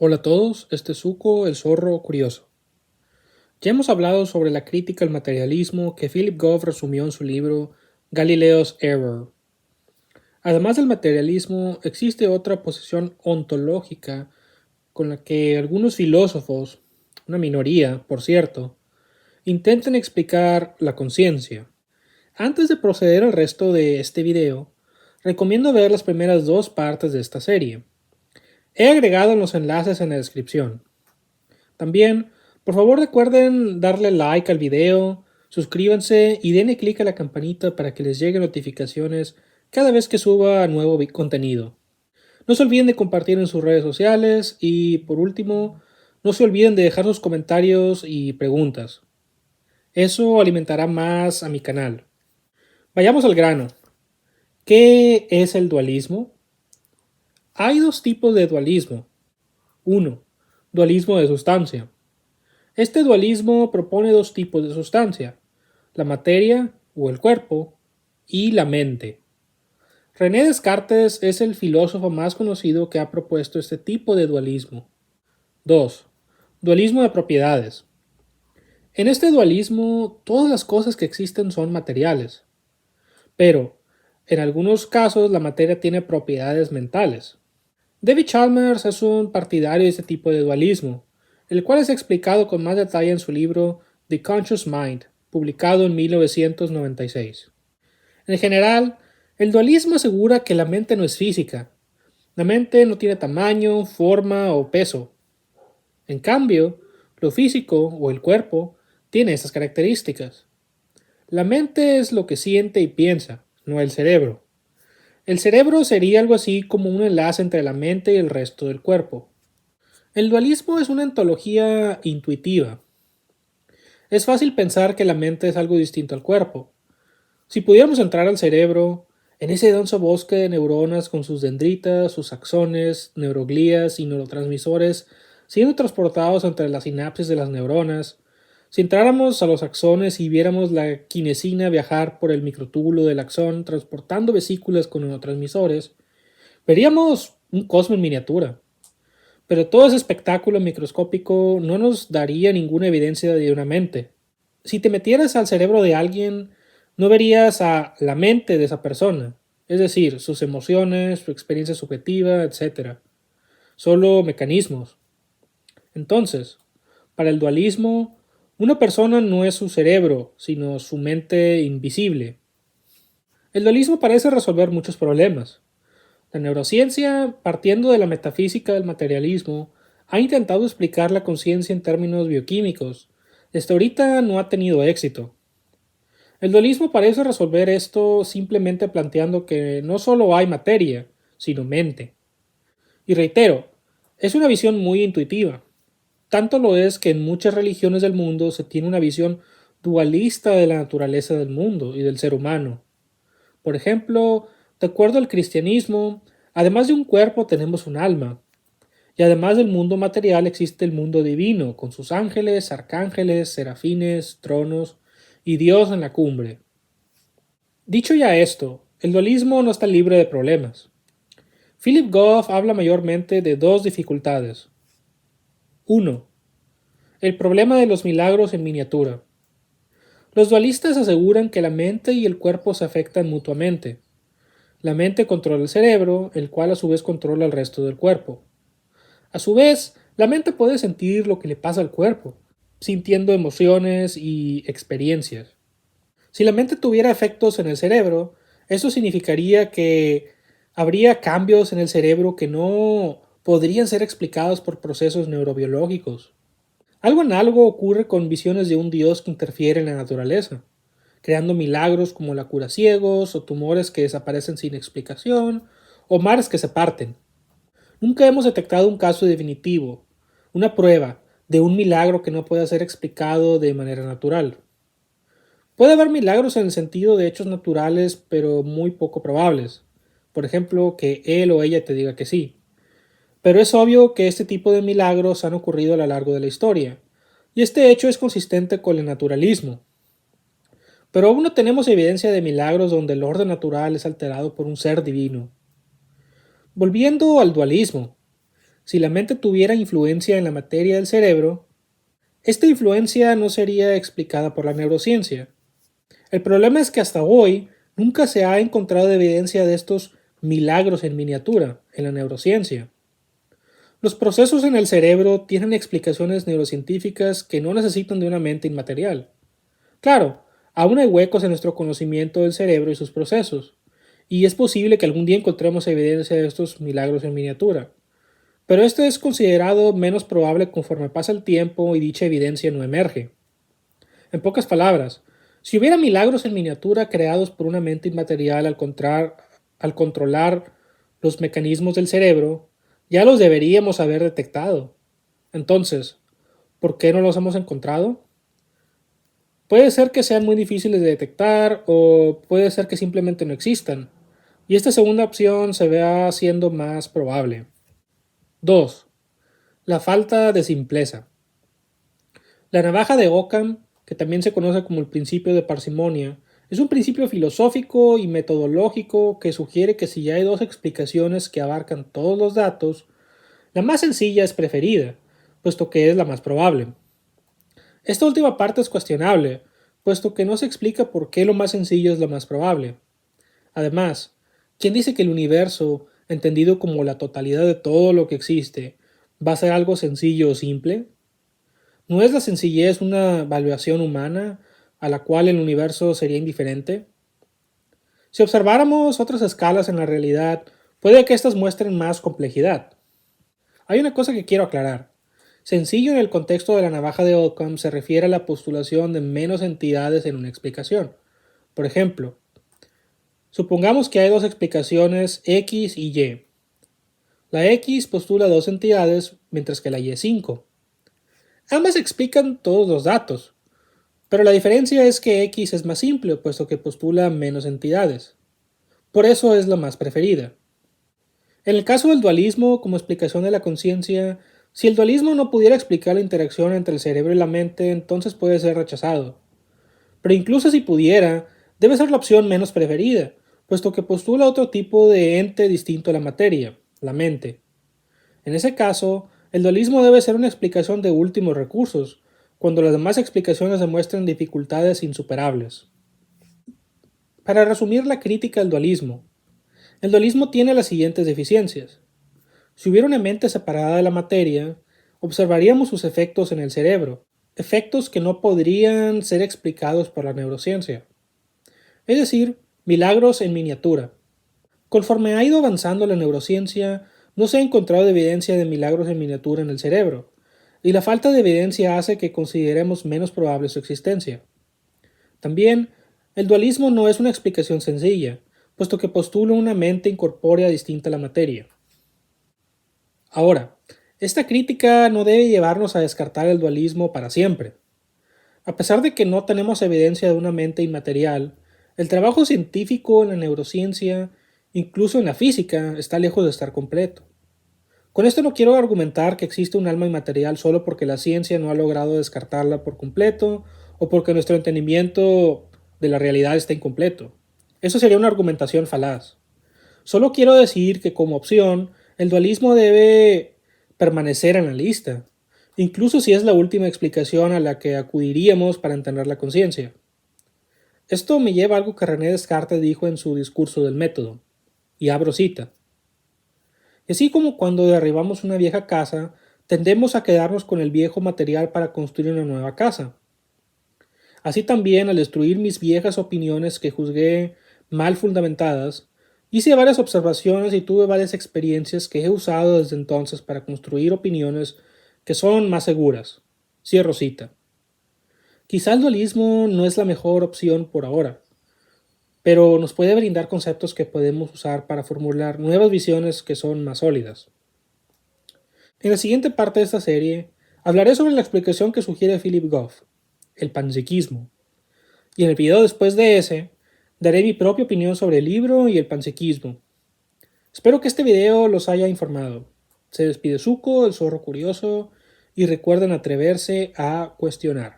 Hola a todos, este es Zuko, el zorro curioso. Ya hemos hablado sobre la crítica al materialismo que Philip Goff resumió en su libro Galileo's Error. Además del materialismo, existe otra posición ontológica con la que algunos filósofos, una minoría, por cierto, intentan explicar la conciencia. Antes de proceder al resto de este video, recomiendo ver las primeras dos partes de esta serie. He agregado los enlaces en la descripción. También, por favor recuerden darle like al video, suscríbanse y denle clic a la campanita para que les lleguen notificaciones cada vez que suba nuevo contenido. No se olviden de compartir en sus redes sociales y, por último, no se olviden de dejar sus comentarios y preguntas. Eso alimentará más a mi canal. Vayamos al grano. ¿Qué es el dualismo? Hay dos tipos de dualismo. Uno, dualismo de sustancia. Este dualismo propone dos tipos de sustancia, la materia o el cuerpo y la mente. René Descartes es el filósofo más conocido que ha propuesto este tipo de dualismo. 2. Dualismo de propiedades. En este dualismo, todas las cosas que existen son materiales, pero en algunos casos la materia tiene propiedades mentales. David Chalmers es un partidario de este tipo de dualismo, el cual es explicado con más detalle en su libro The Conscious Mind, publicado en 1996. En general, el dualismo asegura que la mente no es física. La mente no tiene tamaño, forma o peso. En cambio, lo físico o el cuerpo tiene esas características. La mente es lo que siente y piensa, no el cerebro. El cerebro sería algo así como un enlace entre la mente y el resto del cuerpo. El dualismo es una ontología intuitiva. Es fácil pensar que la mente es algo distinto al cuerpo. Si pudiéramos entrar al cerebro, en ese denso bosque de neuronas con sus dendritas, sus axones, neuroglías y neurotransmisores siendo transportados entre las sinapsis de las neuronas, si entráramos a los axones y viéramos la quinesina viajar por el microtúbulo del axón transportando vesículas con neurotransmisores, veríamos un cosmos en miniatura. Pero todo ese espectáculo microscópico no nos daría ninguna evidencia de una mente. Si te metieras al cerebro de alguien, no verías a la mente de esa persona, es decir, sus emociones, su experiencia subjetiva, etc. Solo mecanismos. Entonces, para el dualismo, una persona no es su cerebro, sino su mente invisible. El dualismo parece resolver muchos problemas. La neurociencia, partiendo de la metafísica del materialismo, ha intentado explicar la conciencia en términos bioquímicos. Hasta ahorita no ha tenido éxito. El dualismo parece resolver esto simplemente planteando que no solo hay materia, sino mente. Y reitero, es una visión muy intuitiva. Tanto lo es que en muchas religiones del mundo se tiene una visión dualista de la naturaleza del mundo y del ser humano. Por ejemplo, de acuerdo al cristianismo, además de un cuerpo tenemos un alma, y además del mundo material existe el mundo divino, con sus ángeles, arcángeles, serafines, tronos y Dios en la cumbre. Dicho ya esto, el dualismo no está libre de problemas. Philip Goff habla mayormente de dos dificultades. Uno, el problema de los milagros en miniatura. Los dualistas aseguran que la mente y el cuerpo se afectan mutuamente. La mente controla el cerebro, el cual a su vez controla el resto del cuerpo. A su vez, la mente puede sentir lo que le pasa al cuerpo, sintiendo emociones y experiencias. Si la mente tuviera efectos en el cerebro, eso significaría que habría cambios en el cerebro que no podrían ser explicados por procesos neurobiológicos. Algo análogo ocurre con visiones de un Dios que interfiere en la naturaleza, creando milagros como la cura ciegos o tumores que desaparecen sin explicación o mares que se parten. Nunca hemos detectado un caso definitivo, una prueba de un milagro que no pueda ser explicado de manera natural. Puede haber milagros en el sentido de hechos naturales, pero muy poco probables. Por ejemplo, que él o ella te diga que sí. Pero es obvio que este tipo de milagros han ocurrido a lo largo de la historia, y este hecho es consistente con el naturalismo. Pero aún no tenemos evidencia de milagros donde el orden natural es alterado por un ser divino. Volviendo al dualismo, si la mente tuviera influencia en la materia del cerebro, esta influencia no sería explicada por la neurociencia. El problema es que hasta hoy nunca se ha encontrado evidencia de estos milagros en miniatura en la neurociencia. Los procesos en el cerebro tienen explicaciones neurocientíficas que no necesitan de una mente inmaterial. Claro, aún hay huecos en nuestro conocimiento del cerebro y sus procesos, y es posible que algún día encontremos evidencia de estos milagros en miniatura. Pero esto es considerado menos probable conforme pasa el tiempo y dicha evidencia no emerge. En pocas palabras, si hubiera milagros en miniatura creados por una mente inmaterial al controlar los mecanismos del cerebro, ya los deberíamos haber detectado. Entonces, ¿por qué no los hemos encontrado? Puede ser que sean muy difíciles de detectar o puede ser que simplemente no existan. Y esta segunda opción se vea siendo más probable. 2. La falta de simpleza. La navaja de Occam, que también se conoce como el principio de parsimonia, es un principio filosófico y metodológico que sugiere que si ya hay dos explicaciones que abarcan todos los datos, la más sencilla es preferida, puesto que es la más probable. Esta última parte es cuestionable, puesto que no se explica por qué lo más sencillo es lo más probable. Además, ¿quién dice que el universo, entendido como la totalidad de todo lo que existe, va a ser algo sencillo o simple? ¿No es la sencillez una evaluación humana a la cual el universo sería indiferente? Si observáramos otras escalas en la realidad, puede que éstas muestren más complejidad. Hay una cosa que quiero aclarar. Sencillo en el contexto de la navaja de Occam se refiere a la postulación de menos entidades en una explicación. Por ejemplo, supongamos que hay dos explicaciones X y Y. La X postula dos entidades, mientras que la Y 5. Ambas explican todos los datos, pero la diferencia es que X es más simple, puesto que postula menos entidades. Por eso es la más preferida. En el caso del dualismo como explicación de la conciencia, si el dualismo no pudiera explicar la interacción entre el cerebro y la mente, entonces puede ser rechazado. Pero incluso si pudiera, debe ser la opción menos preferida, puesto que postula otro tipo de ente distinto a la materia, la mente. En ese caso, el dualismo debe ser una explicación de últimos recursos, cuando las demás explicaciones demuestran dificultades insuperables. Para resumir la crítica al dualismo, el dualismo tiene las siguientes deficiencias. Si hubiera una mente separada de la materia, observaríamos sus efectos en el cerebro, efectos que no podrían ser explicados por la neurociencia. Es decir, milagros en miniatura. Conforme ha ido avanzando la neurociencia, no se ha encontrado evidencia de milagros en miniatura en el cerebro, y la falta de evidencia hace que consideremos menos probable su existencia. También, el dualismo no es una explicación sencilla, puesto que postula una mente incorpórea distinta a la materia. Ahora, esta crítica no debe llevarnos a descartar el dualismo para siempre. A pesar de que no tenemos evidencia de una mente inmaterial, el trabajo científico en la neurociencia, incluso en la física, está lejos de estar completo. Con esto no quiero argumentar que existe un alma inmaterial solo porque la ciencia no ha logrado descartarla por completo o porque nuestro entendimiento de la realidad está incompleto. Eso sería una argumentación falaz. Solo quiero decir que como opción, el dualismo debe permanecer en la lista, incluso si es la última explicación a la que acudiríamos para entender la conciencia. Esto me lleva a algo que René Descartes dijo en su discurso del método, y abro cita. Y así como cuando derribamos una vieja casa, tendemos a quedarnos con el viejo material para construir una nueva casa. Así también, al destruir mis viejas opiniones que juzgué mal fundamentadas, hice varias observaciones y tuve varias experiencias que he usado desde entonces para construir opiniones que son más seguras. Cierro cita. Quizá el dualismo no es la mejor opción por ahora, pero nos puede brindar conceptos que podemos usar para formular nuevas visiones que son más sólidas. En la siguiente parte de esta serie, hablaré sobre la explicación que sugiere Philip Goff, el panpsiquismo, y en el video después de ese, daré mi propia opinión sobre el libro y el panpsiquismo. Espero que este video los haya informado. Se despide Zuko, el zorro curioso, y recuerden atreverse a cuestionar.